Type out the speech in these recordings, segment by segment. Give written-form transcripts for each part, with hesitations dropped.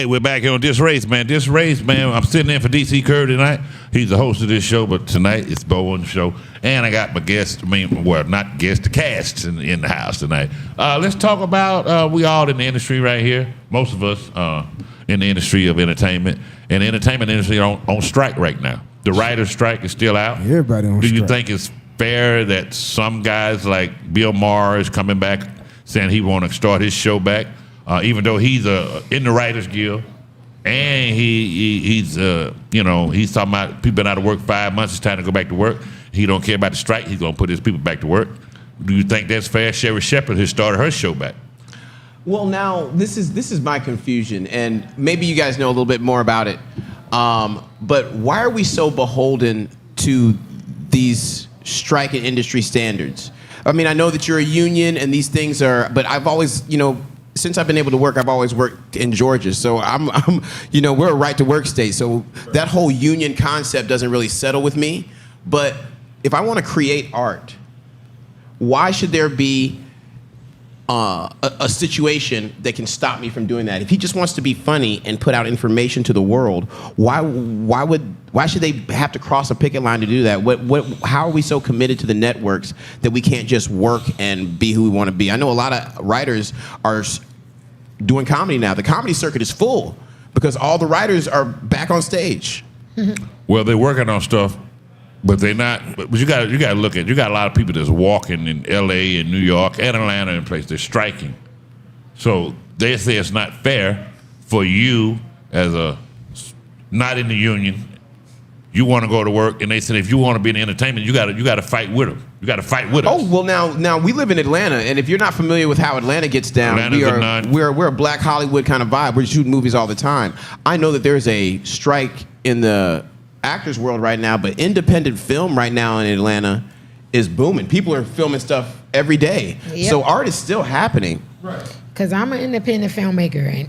Hey, we're back here on DisRace, man. DisRace, man. I'm sitting in for DC Curry tonight. He's the host of this show, but tonight it's Bowen's show. And I got my guest, not guest, the cast in the house tonight. Let's talk about, we all in the industry right here. Most of us in the industry of entertainment. And the entertainment industry on strike right now. The writer's strike is still out. Everybody on strike. Do you think it's fair that some guys like Bill Maher is coming back saying he want to start his show back? Even though he's in the Writers Guild, and he's talking about people been out of work 5 months. It's time to go back to work. He don't care about the strike. He's gonna put his people back to work. Do you think that's fair? Sherry Shepherd has started her show back. Well, now this is my confusion, and maybe you guys know a little bit more about it. But why are we so beholden to these strike and industry standards? I mean, I know that you're a union, and these things are, but I've always, since I've been able to work, I've always worked in Georgia. So we're a right to work state. So that whole union concept doesn't really settle with me. But if I want to create art, why should there be a situation that can stop me from doing that? If he just wants to be funny and put out information to the world, why should they have to cross a picket line to do that? How are we so committed to the networks that we can't just work and be who we want to be? I know a lot of writers are doing comedy now. The comedy circuit is full because all the writers are back on stage. Well, they're working on stuff, but they're not. But you got to look at. You got a lot of people that's walking in L.A. and New York and Atlanta and places. They're striking, so they say it's not fair for you as a not in the union. You want to go to work, and they said if you want to be in entertainment, you got to fight with them. You got to fight with us. Oh well, now we live in Atlanta, and if you're not familiar with how Atlanta gets down, we're a Black Hollywood kind of vibe. We're shooting movies all the time. I know that there's a strike in the actors world right now, but independent film right now in Atlanta is booming. People are filming stuff every day. Yep. So art is still happening. Right. Because I'm an independent filmmaker,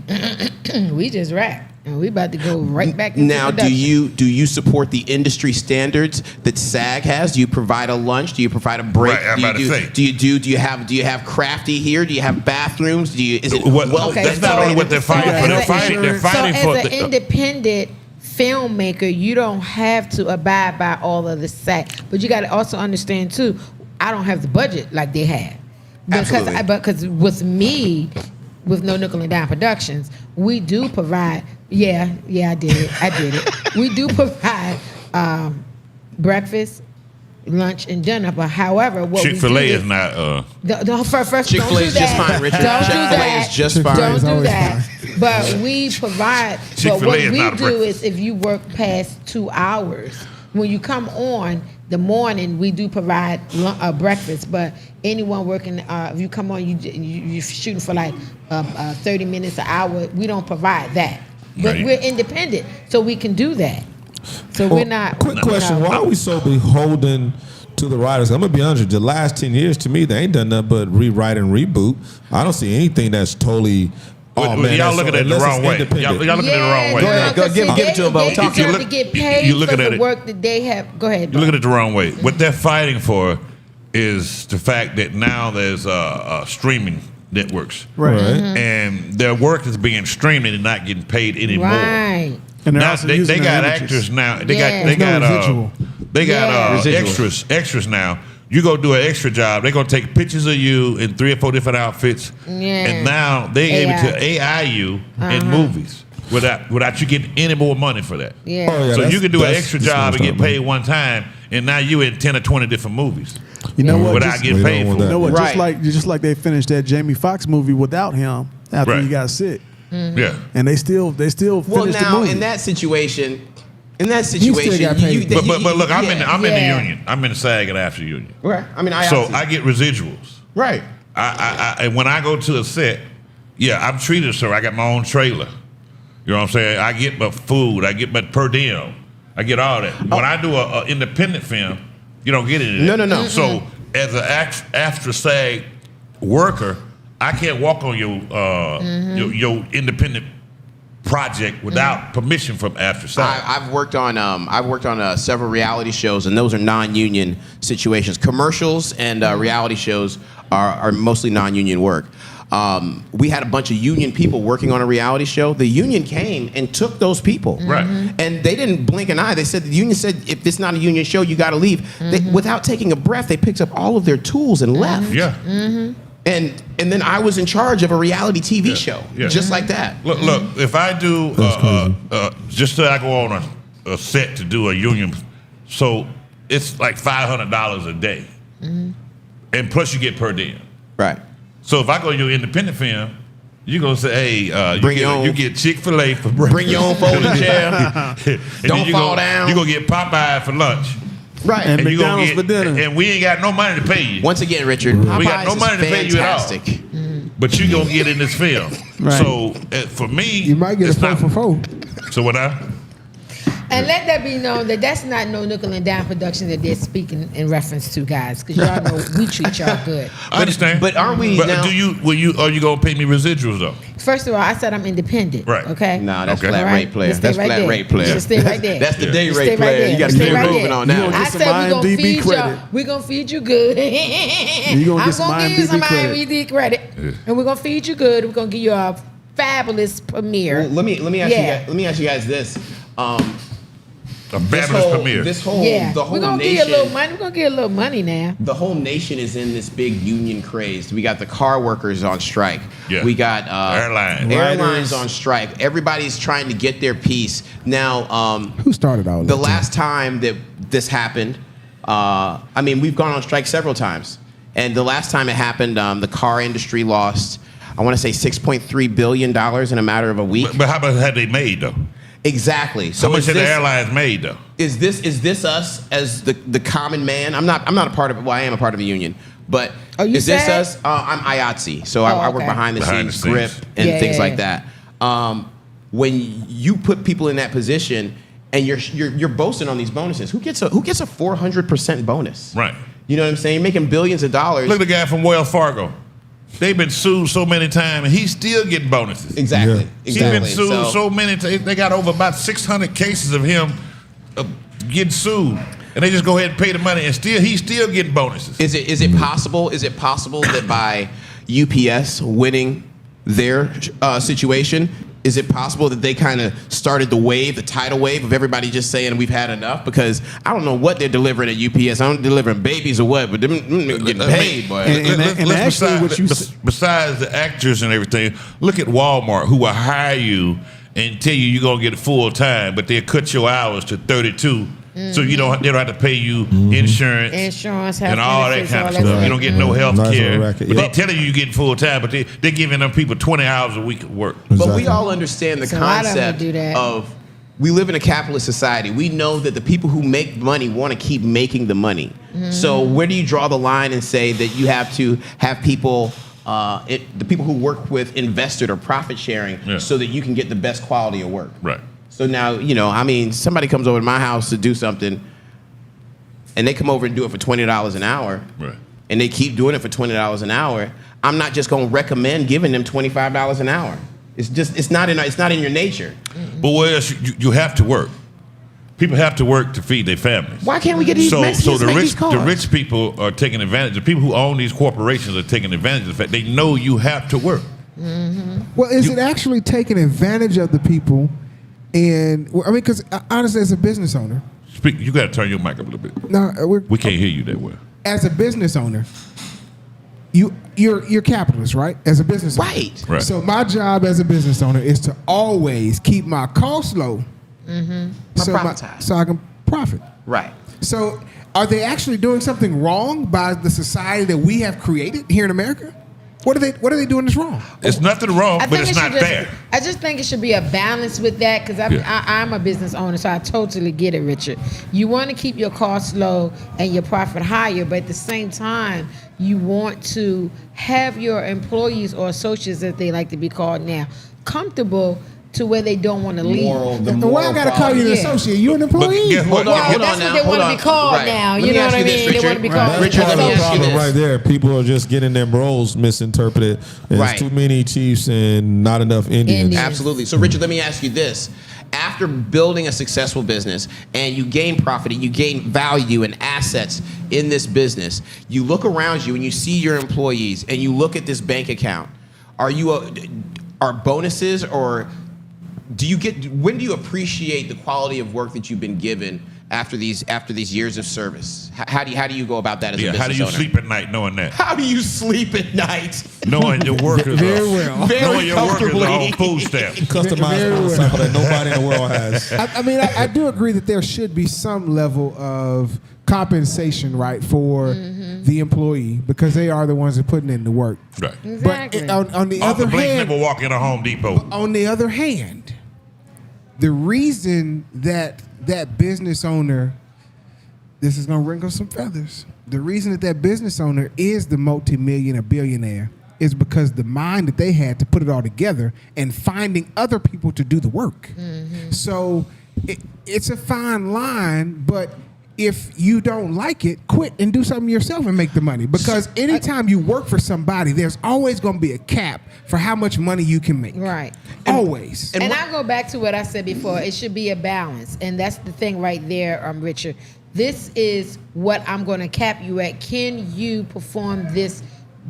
and we just rap. And we about to go right back into now, production. do you support the industry standards that SAG has? Do you provide a lunch? Do you provide a break? Right, I'm about to say. Do you have crafty here? Do you have bathrooms? Is it that's not only what they're fighting for. They're fighting for. As an independent filmmaker, you don't have to abide by all of the SAG, but you got to also understand too. I don't have the budget like they have because with me, with No Nickel and Dime Productions, we do provide. Yeah, I did it. We do provide breakfast, lunch, and dinner. But however, what Chick-fil-A is not. First, Chick-fil-A is just fine, Richard. Chick-fil-A is just fine. Don't do that. But we provide. But what we do is, if you work past 2 hours, when you come on the morning, we do provide breakfast. But anyone working, if you come on, you're shooting for like 30 minutes, an hour. We don't provide that. But we're independent, so we can do that. So we're not. Quick question: why are we so beholden to the writers? I'm gonna be honest. The last 10 years, to me, they ain't done nothing but rewrite and reboot. I don't see anything that's totally. Y'all looking at it the wrong way. Y'all looking at it the wrong way. Go ahead, give it to them, Bo. They deserve to get paid for the work that they have. Go ahead. You're looking at it the wrong way. What they're fighting for is the fact that now there's streaming networks, right? And their work is being streamed and not getting paid anymore. Right. And now they got actors now. They got extras now. You go do an extra job, they're gonna take pictures of you in 3 or 4 different outfits, and now they're able to AI you in movies without you getting any more money for that. Yeah. So you can do an extra job and get paid one time, and now you in 10 or 20 different movies. You know what? Without getting paid for it. You know what? Just like they finished that Jamie Foxx movie without him after he got sick. Yeah. And they still finished the movie. in that situation, but look, I'm in the union. I'm in the SAG and AFTRA union. Right. I mean, I get residuals. Right. I when I go to a set, I'm treated so. I got my own trailer. You know what I'm saying? I get my food. I get my per diem. I get all that. When I do an independent film, you don't get it. No. So as an AFTRA SAG worker, I can't walk on your independent project without permission from AFTRA SAG. I've worked on several reality shows, and those are non-union situations. Commercials and reality shows are mostly non-union work. we had a bunch of union people working on a reality show. The union came and took those people. Right. And they didn't blink an eye. They said, the union said, if it's not a union show, you got to leave. They, without taking a breath, they picked up all of their tools and left. Yeah. And then I was in charge of a reality TV show, just like that. Look, if I do, just so I go on a set to do a union, so it's like $500 a day. And plus you get per diem. Right. So if I go to your independent film, you gonna say, hey, you get Chick-fil-A for breakfast. Bring your own folding chair. Don't fall down. You gonna get Popeye for lunch. Right. And you gonna McDonald's for dinner. And we ain't got no money to pay you. Once again, Richard, We Popeyes got no money to pay you at all. fantastic. But you gonna get in this film. Right. So for me, You might get a it's 4 not- for 4. So what I? And let that be known that that's not no nickel and dime production that they're speaking in reference to, guys, because y'all know we treat y'all good. I understand. but aren't we But now- are you gonna pay me residuals though? First of all, I said I'm independent. Right. Okay. Nah, that's Okay. flat All right? rate player. Just stay That's right flat there. rate player. Just stay right there. That's the day Just rate stay right player. there. You got to Stay keep right moving there. on You now. gonna I get some said we're gonna IMDb feed credit. y'all. We're gonna feed you good. You gonna I'm get some gonna give you some IMDb credit. IMDb credit, and we're gonna feed you good. We're gonna give you a fabulous premiere. Well, let me ask you guys this. A fabulous premiere. This whole Yeah, the whole we're gonna nation. give you a little money. We're gonna give you a little money now. The whole nation is in this big union craze. We got the car workers on strike. Yeah. We got Airlines. airlines on strike. Everybody's trying to get their piece. Now, Who started all the that? last time that this happened, I mean, we've gone on strike several times. And the last time it happened, the car industry lost, I want to say $6.3 billion in a matter of a week. But how much had they made though? Exactly. So How much is had the this- airlines made though? Is this us as the common man? I'm not a part of it. Well, I am a part of a union, but Oh, you is this said? us? I'm IATSE, so I work okay. behind the Behind scenes, the grip scenes. and Yeah, things yeah, like yeah. that. When you put people in that position and you're boasting on these bonuses, who gets a 400% bonus? Right. You know what I'm saying? You're making billions of dollars. Look at the guy from Wells Fargo. They've been sued so many times, and he's still getting bonuses. Exactly. Yeah. He's Exactly. been sued so many times. They got over about 600 cases of him getting sued, and they just go ahead and pay the money, and he's still getting bonuses. Is it possible? Is it possible that by UPS winning their situation, is it possible that they kind of started the tidal wave of everybody just saying we've had enough? Because I don't know what they're delivering at UPS. I don't delivering babies or what, but them getting paid, boy. Besides the actors and everything, look at Walmart, who will hire you and tell you you're gonna get it full time, but they'll cut your hours to 32. So they don't have to pay you insurance, Insurance, and health all that benefits, kind of all stuff. that You don't get no health Nice care. little racket, But yeah. they're telling you you're getting full time, but they're giving them people 20 hours a week of work. But we Exactly. all understand the So why don't we concept do that? of we live in a capitalist society. We know that the people who make money want to keep making the money. So where do you draw the line and say that you have to have people, the people who work with invested or profit sharing, Yeah. so that you can get the best quality of work? Right. So now, I mean, somebody comes over to my house to do something, and they come over and do it for $20 an hour, Right. and they keep doing it for $20 an hour. I'm not just going to recommend giving them $25 an hour. It's not in your nature. But what else? You have to work. People have to work to feed their families. Why can't we get these So Mexicans the to make rich these cars? the rich people are taking advantage. The people who own these corporations are taking advantage of the fact they know you have to work. Well, is it actually taking advantage of the people? And well, I mean, because honestly, as a business owner, Speak. You got to turn your mic up a little bit. no, We can't hear you that well. as a business owner, you're capitalist, right? As a business owner. Right. Right. So my job as a business owner is to always keep my costs low, profits high. so I can profit. Right. So, are they actually doing something wrong by the society that we have created here in America? What are they doing that's wrong? It's nothing wrong, I but think it's it not should just, fair. I just think it should be a balance with that because Yeah. I'm a business owner, so I totally get it, Richard. You want to keep your costs low and your profit higher, but at the same time, you want to have your employees or associates, as they like to be called now, comfortable to where they don't want to leave. And why I gotta call you an Yeah. associate? You an But employee? guess what? Hold on, Well, hold that's on what now, they want hold to on. be called Right. now. Let You me know ask what I you this, mean? They Richard. want to be Right. called. That's Richard, part let of me the ask you problem this. right there. People are just getting them roles misinterpreted. There's Right. too many chiefs and not enough Indians. Indians. Absolutely. So, Richard, let me ask you this. After building a successful business and you gain profit and you gain value and assets in this business, you look around you and you see your employees and you look at this bank account. are bonuses, or when do you appreciate the quality of work that you've been given after these years of service? How do you go about that as a business owner? How do you sleep at night knowing that? How do you sleep at night? Knowing your workers Very well. knowing your workers are on food stamps. Customized motorcycle that nobody in the world has. I mean, I do agree that there should be some level of compensation, right, for the employee, because they are the ones that are putting in the work. Right. Exactly. But on the Arthur other Blake hand, never walk in a Home Depot. on the other hand, the reason that business owner, this is going to wrinkle some feathers. The reason that business owner is the multi-millionaire billionaire is because the mind that they had to put it all together and finding other people to do the work. So it's a fine line, but if you don't like it, quit and do something yourself and make the money. Because anytime you work for somebody, there's always going to be a cap for how much money you can make. Right. Always. And I go back to what I said before. It should be a balance. And that's the thing right there, Richard. This is what I'm going to cap you at. Can you perform this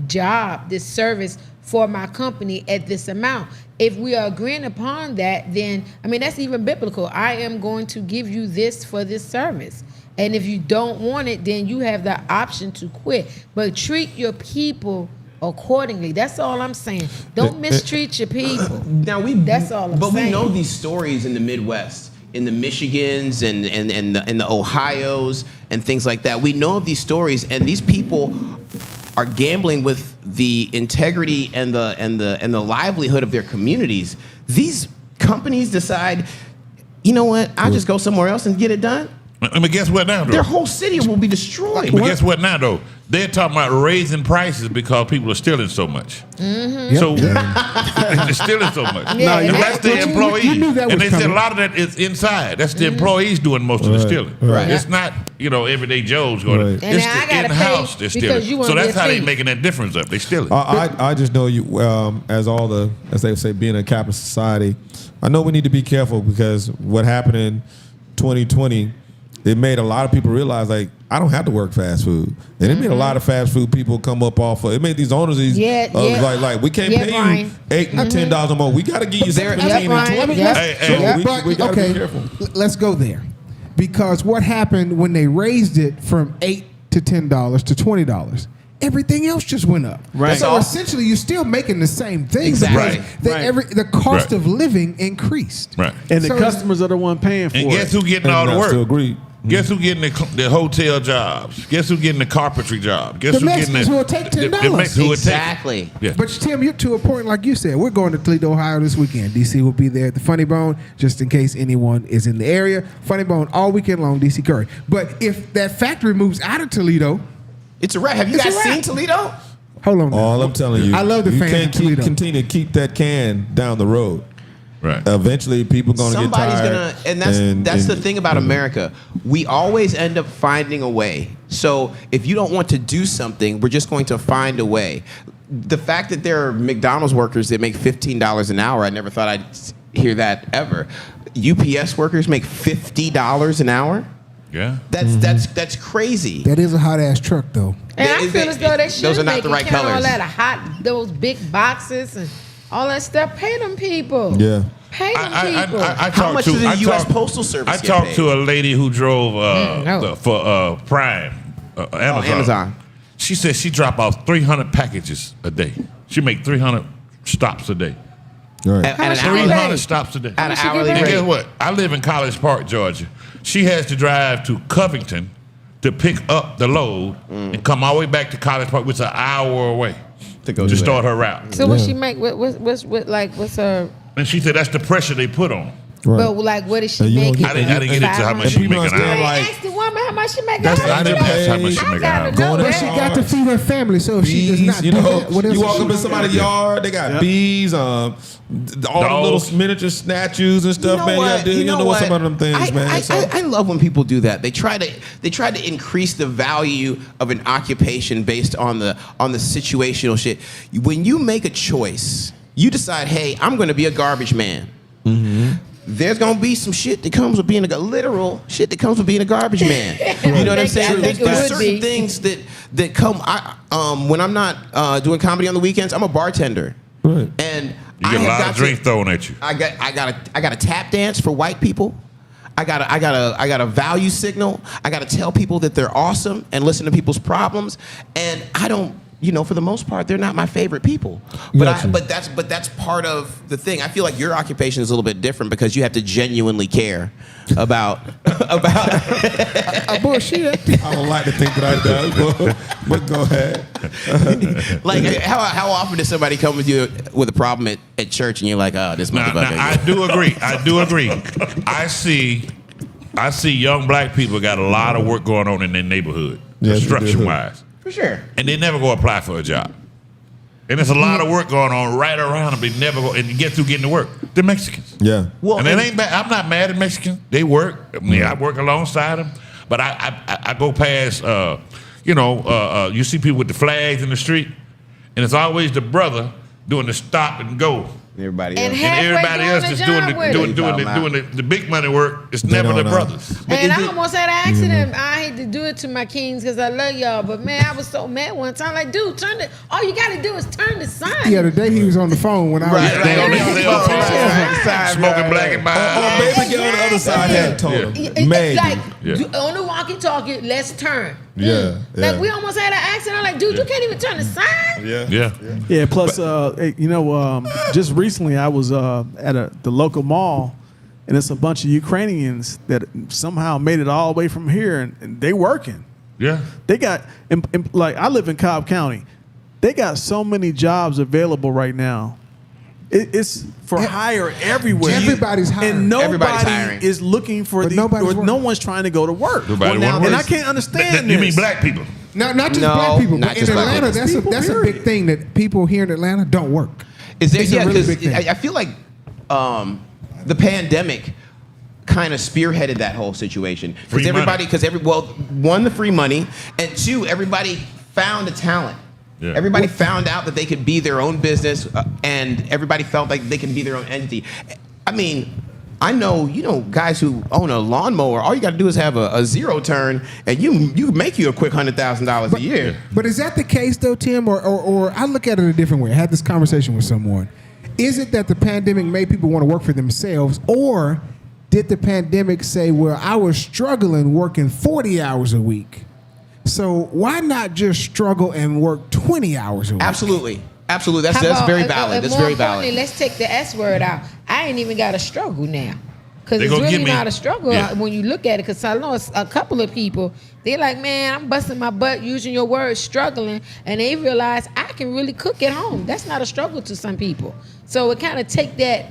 job, this service for my company at this amount? If we are agreeing upon that, then, I mean, that's even biblical. I am going to give you this for this service. And if you don't want it, then you have the option to quit. But treat your people accordingly. That's all I'm saying. Don't mistreat your people. That's all I'm saying. But we know these stories in the Midwest, in the Michigans and the Ohios and things like that. We know of these stories, and these people are gambling with the integrity and the livelihood of their communities. These companies decide, you know what? I'll just go somewhere else and get it done. I mean, guess what now, though? Their whole city will be destroyed. But guess what now, though? They're talking about raising prices because people are stealing so much. So they're stealing so much. Yeah, And that's the employees. you knew that And was they said a coming. lot of that is inside. That's the employees doing most of the stealing. Right. It's not, everyday Joe's going Right. to. And It's I the gotta in-house pay they're because stealing. you wanna So be that's a how they're thief. making that difference up. They stealing. I just know you as they say, being a capitalist society. I know we need to be careful because what happened in 2020, it made a lot of people realize, like, I don't have to work fast food, and it made a lot of fast food people come up off of it. Made these owners like we can't pay Brian. you $8 and $10 or more. We got to give you There- 15 Brian. and 20. Yep. Hey, So hey, we got to be careful. Let's go there, because what happened when they raised it from $8 to $10 to $20? Everything else just went up. Right. So essentially, you're still making the same thing. Exactly. because the cost Right. of living increased. Right. And the So- customers are the one paying for And it. guess who getting all the I work? still agree. Guess who getting the hotel jobs? Guess who getting the carpentry job? Guess The who getting Mexicans who will take $10. the Mexicans who will take- Exactly. Yeah. But Tim, you're to a point, like you said, we're going to Toledo, Ohio this weekend. DC will be there at the Funny Bone, just in case anyone is in the area. Funny Bone all weekend long, DC Curry. But if that factory moves out of Toledo, It's a wrap. Have you It's a guys wrap. seen Toledo? hold on. now. All I'm telling you, I love the you fans can't in Toledo. continue to keep that can down the road. Right. Eventually, people going to get Somebody's tired. and that's the thing about America. We always end up finding a way. So if you don't want to do something, we're just going to find a way. The fact that there are McDonald's workers that make $15 an hour, I never thought I'd hear that ever. UPS workers make $50 an hour. Yeah. That's crazy. That is a hot ass truck, though. And I feel as though they those should are not make the it right count all colors. that those big boxes and all that stuff. Pay them people. Yeah. Pay them people. I How talked much to, does the I U.S. talked- Postal Service I get talked paid? to a lady who drove no. for Prime, Amazon. Amazon. She said she drop off 300 packages a day. She make 300 stops a day. Right. At an much you hourly get paid? 300 stops a day. At an much you get hourly paid? And rate. guess what? I live in College Park, Georgia. She has to drive to Covington to pick up the load and come all the way back to College Park, which is an hour away To go to do start her route. So what she make? What's her? And she said that's the pressure they put on. Right. But like, what is she And you don't making? get- I didn't get into how much she And people making an understand, hour. like, Ask the woman how much she make. That's an hour. I didn't ask how much she I make an gotta hour. know Going But in- she that. got to feed her family, so if she does Bees, not you do know, that, what else you is walk she up in doing? somebody's yard, they got bees, all the Dogs. little miniature statues and stuff, man. You gotta do, you know what some of them things, man. I love when people do that. They try to increase the value of an occupation based on the situational shit. When you make a choice, you decide, hey, I'm going to be a garbage man. There's gonna be some shit that comes with being literal shit that comes with being a garbage man. You know what I'm saying? I think it There's would certain be. things that come. When I'm not doing comedy on the weekends, I'm a bartender. Right. And You get a lot of drinks thrown at you. I got a tap dance for white people. I got a value signal. I got to tell people that they're awesome and listen to people's problems. And I don't, for the most part, they're not my favorite people. But that's part of the thing. I feel like your occupation is a little bit different because you have to genuinely care about bullshit. I don't like to think that I do, but go ahead. Like how often does somebody come with you with a problem at church and you're like, oh, this motherfucker. Now, I do agree. I see young black people got a lot of work going on in their neighborhood, Yes, construction wise. For sure. And they never go apply for a job. And there's a lot of work going on right around them. They never go, and get through getting to work. They're Mexicans. Yeah. Well, And it ain't bad. I'm not mad at Mexicans. They work. I mean, I work alongside them. But I go past, you see people with the flags in the street, and it's always the brother doing the stop and go. Everybody And else. halfway And everybody doing else the is job with doing the big money work. It's They never don't the know. brothers. And I almost had an accident. I hate to do it to my kings because I love y'all, but man, I was so mad one time. Like, dude, all you got to do is turn the sign. Yeah, the day he was on the phone when I was Right. They on the Right. smoking black and Oh, mild. baby girl on the other side had told him. It's Maybe. like Yeah. on the walkie-talkie, let's turn. Yeah, Like yeah. we almost had an accident. I'm like, dude, you can't even turn the sign. Yeah. Yeah. Plus, just recently I was at the local mall, and it's a bunch of Ukrainians that somehow made it all the way from here, and they working. Yeah. They got like I live in Cobb County. They got so many jobs available right now. It's for hire everywhere. Everybody's hiring. and Everybody's nobody hiring. is looking for But the. nobody's Or no working. one's trying to go to work. Nobody now wanna And work. I can't understand You this. mean black people? not just No, black people, not but in just black Atlanta, people. that's a Period. big thing that people here in Atlanta don't work. Is there, It's a yeah, really because big thing. I feel like the pandemic kind of spearheaded that whole situation. Free money. One, the free money, and two, everybody found a talent. Yeah. Everybody found out that they could be their own business, and everybody felt like they can be their own entity. I mean, I know, guys who own a lawnmower. All you got to do is have a zero turn, and you make you a quick $100,000 a year. But is that the case though, Tim? Or I look at it a different way. I had this conversation with someone. Is it that the pandemic made people want to work for themselves, or did the pandemic say, well, I was struggling working 40 hours a week, so why not just struggle and work 20 hours a week? Absolutely. That's How that's about- very and valid. That's more very importantly, valid. let's take the S word out. I ain't even got to struggle now. Because They it's gonna really get me. not a struggle Yeah. when you look at it. Because I know a couple of people, they're like, man, I'm busting my butt using your word, struggling. And they realize I can really cook at home. That's not a struggle to some people. So it kind of take that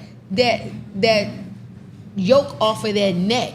yoke off of their neck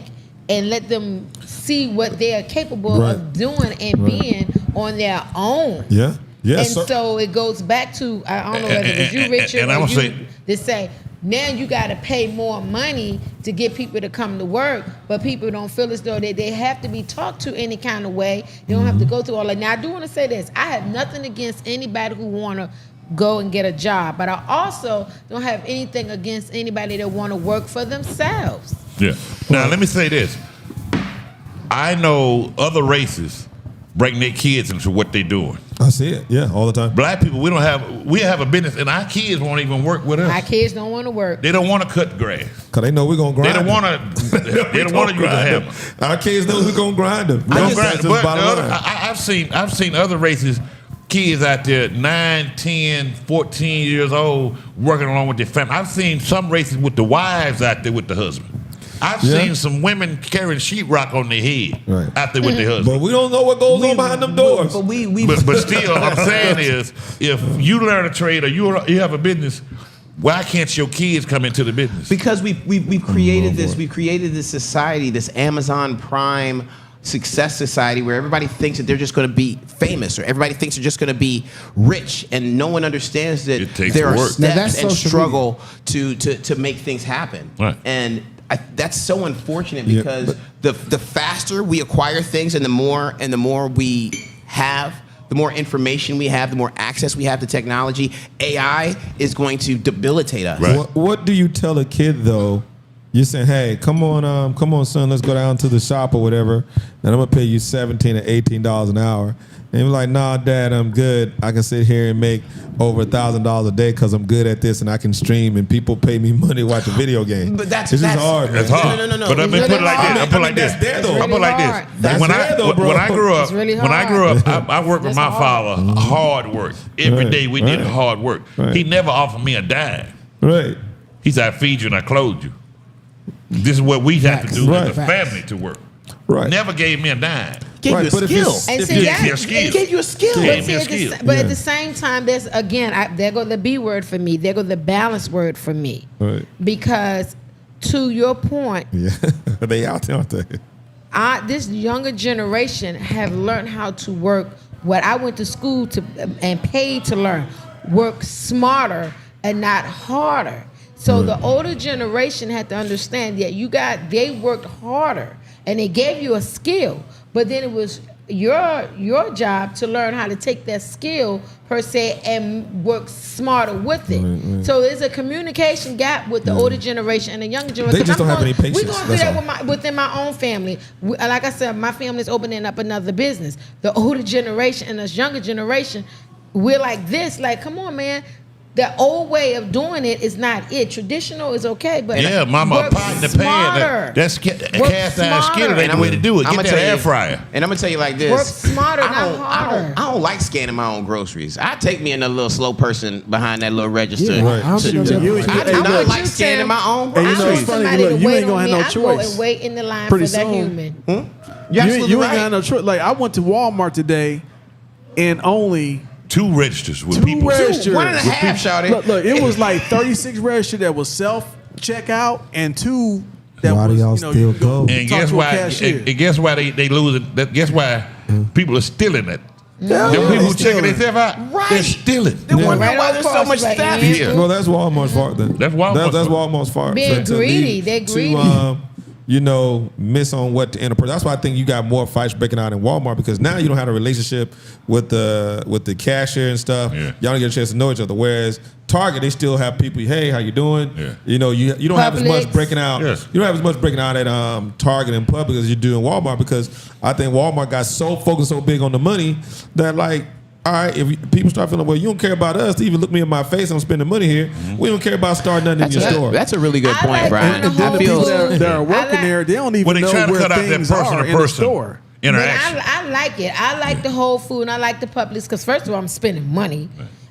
and let them see what they are capable Right. of doing and being on their own. Yeah. Yeah. And so it goes back to, I don't know whether it was you, Richard, and I or would you, say- to say, now you got to pay more money to get people to come to work, but people don't feel as though they have to be talked to any kind of way. They don't have to go through all that. Now, I do want to say this. I have nothing against anybody who want to go and get a job, but I also don't have anything against anybody that want to work for themselves. Yeah. Now, let me say this. I know other races bring their kids into what they're doing. I see it. Yeah, all the time. Black people, we have a business, and our kids won't even work with us. My kids don't want to work. They don't want to cut grass. Cause they know we're gonna grind. They don't want to. They don't want to use a hammer. Our kids know we're gonna grind them. Don't That's grind. just But bottom the other, line. I've seen other races, kids out there 9, 10, 14 years old working along with their family. I've seen some races with the wives out there with the husband. I've Yeah. seen some women carrying sheetrock on their head Right. out there with their husband. But we don't know what goes on behind them doors. But we But still, what I'm saying is, if you learn a trade or you have a business, why can't your kids come into the business? because we've created this society, this Amazon Prime success society where everybody thinks that they're just going to be famous, or everybody thinks they're just going to be rich, and no one understands that It takes there are work. Now, that's steps and social struggle to make things happen. Right. And that's so unfortunate Yeah, because the faster we acquire things, and the more we have, the more information we have, the more access we have to technology, AI is going to debilitate us. Right. What do you tell a kid though You're saying, hey, come on, son, let's go down to the shop or whatever, and I'm gonna pay you $17 or $18 an hour. And you're like, nah, Dad, I'm good. I can sit here and make over $1,000 a day because I'm good at this and I can stream and people pay me money to watch a video game. But it's just hard. That's man. hard. No. But let me put it like this. I put it like this. That's there, though. I put it like hard. this. That's there, though, bro. When I grew up, It's really hard. I worked with That's my hard. father. Hard work. Every day we did Right. hard work. Right. He never offered me a dime. Right. He said, I feed you and I clothe you. This is what we have to do as a family to work. Right. Never gave me a dime. Gave Right, you a but if skill. it's- And if see, you- that, Gave me a skill. It gave you a skill. Yeah. But, Gave me a skill. but Yeah. at the same time, there's again, there go the B word for me. There go the balance word for me. Right. Because to your point, Yeah. They out there, aren't they? this younger generation have learned how to work what I went to school to and paid to learn. Work smarter and not harder. So the older generation had to understand that they worked harder and they gave you a skill, but then it was your job to learn how to take that skill per se and work smarter with it. Right. So there's a communication gap with the older generation and the younger generation. They just don't have any We're patience, going through that's that all. within my own family. Like I said, my family's opening up another business. The older generation and this younger generation, we're like this. Like, come on, man. The old way of doing it is not it. Traditional is okay, but Yeah, mama, work partner smarter. paying. That's Work cast iron smarter. skillet ain't the way to do it. I'ma Get that tell air you- fryer. And I'm gonna tell you like this: Work smarter, I not don't, harder. I don't like scanning my own groceries. I take me another little slow person behind that little register. Yeah, Right. I don't think You- that's ever- you- I Hey, do look, not like you scanning said- my own Hey, you I know, groceries. it's need funny, somebody look, to you wait ain't gonna on have me. no I go choice. and wait in the line Pretty for that soon. human. You're You absolutely ain't right. got no choice. Like I went to Walmart today, and only 2 registers with two people. registers. 1.5, shawty. Look, it was like 36 registers that was self checkout, and 2 that Why do was y'all you still could go go? And talk guess to a why? cashier. And guess why they losing? Guess why people are stealing it? Yeah, Them people who they checking stealing. themselves out, Right. they're stealing. They wonder Right why on there's so course, much like, theft. Yeah. Well, that's Walmart's fault then. That's Walmart's That's fault. Walmart's fault. Being to greedy. leave- They're greedy. Miss on what to enter. That's why I think you got more fights breaking out in Walmart because now you don't have a relationship with the cashier and stuff. Yeah. Y'all don't get a chance to know each other. Whereas Target, they still have people. Hey, how you doing? Yeah. You know, you don't have as much Publix. breaking out. Yes. You don't have as much breaking out at Target and Publix as you do in Walmart because I think Walmart got so focused, so big on the money that like. All right, if people start feeling, well, you don't care about us to even look me in my face, I'm spending money here. We don't care about starting nothing in your store. That's a really good I point, like Brian. the And then I the feel people that are I working like- there, they don't even Well, they know trying to where cut out that things are in the person-to-person store. But interaction. I like it. I like the Whole Food and I like the Publix because first of all, I'm spending money.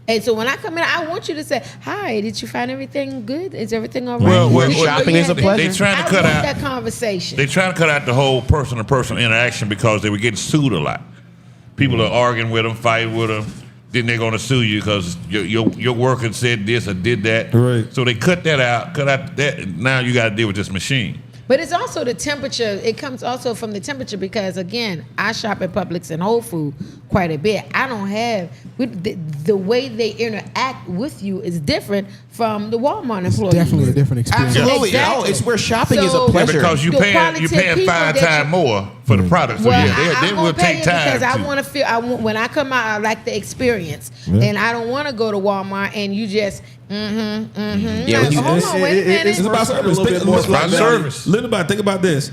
And so when I come in, I want you to say, "Hi, did you find everything good? Is everything all right?" Well, Did you shopping get is a this?" pleasure. They trying to I cut want out. that conversation. They trying to cut out the whole person-to-person interaction because they were getting sued a lot. People are arguing with them, fighting with them. Then they're going to sue you because your worker said this or did that. Right. So they cut that out. Cut out that. Now you got to deal with this machine. But it's also the temperature. It comes also from the temperature because, again, I shop at Publix and Whole Food quite a bit. I don't have the way they interact with you is different from the Walmart employees. Definitely a different experience. Absolutely. Exactly. No, it's where shopping is a So- Yeah, pleasure. because you The paying quality paying 5 people that times you- more for the product. So Well, yeah, they I'm will gonna pay take it time. because I to- want to feel. When I come out, I like the experience, and I don't want to go to Walmart and you just Yeah, Like, when you- hold on, wait a minute. It's about service. A little bit more Think about service. Little about think about this.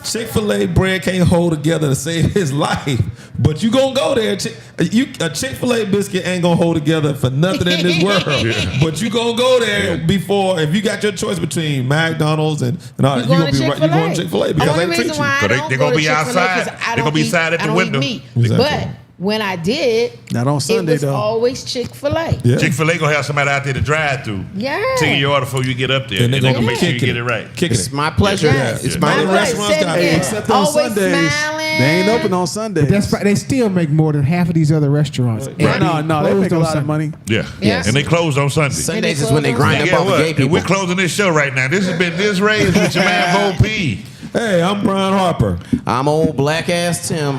Chick-fil-A brand can't hold together to save his life, but you gonna go there. A Chick-fil-A biscuit ain't gonna hold together for nothing in this world. But you gonna go there before if you got your choice between McDonald's and all that. You going to You going to Chick-fil-A because Only they treat reason you. why I Because don't they go gonna to be Chick-fil-A 'cause outside. I They don't gonna be eat- side at I the don't eat window. meat. Exactly. But when I did, Not on Sunday, it was though. always Chick-fil-A. Yeah. Chick-fil-A gonna have somebody out there to drive through. Yeah. Taking your order before you get up there, And and they they gonna gonna be make sure you kicking get it right. Kicking It's it. my pleasure. Yes. It's My my The restaurants got Hey, Yeah. except on Always Sundays, smiling. they ain't open on Sundays. That's right. They still make more than half of these other restaurants. Right. And No, they closed make a on lot of Sunday. money. Yeah. Yes. And they closed on Sunday. Sundays is when they grind Yeah, up all the what? gay And people. we're closing this show right now. This has been DisRace with your man Bo P. Hey, I'm Brian Harper. I'm old black ass Tim.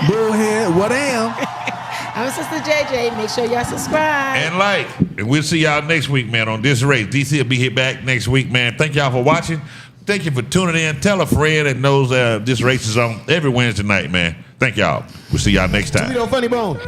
Bullhead, what am? I'm Sister JJ. Make sure y'all subscribe. And like, and we'll see y'all next week, man, on DisRace. DC will be here back next week, man. Thank y'all for watching. Thank you for tuning in. Tell a friend that knows DisRace is on every Wednesday night, man. Thank y'all. We'll see y'all next time. Funny Bone.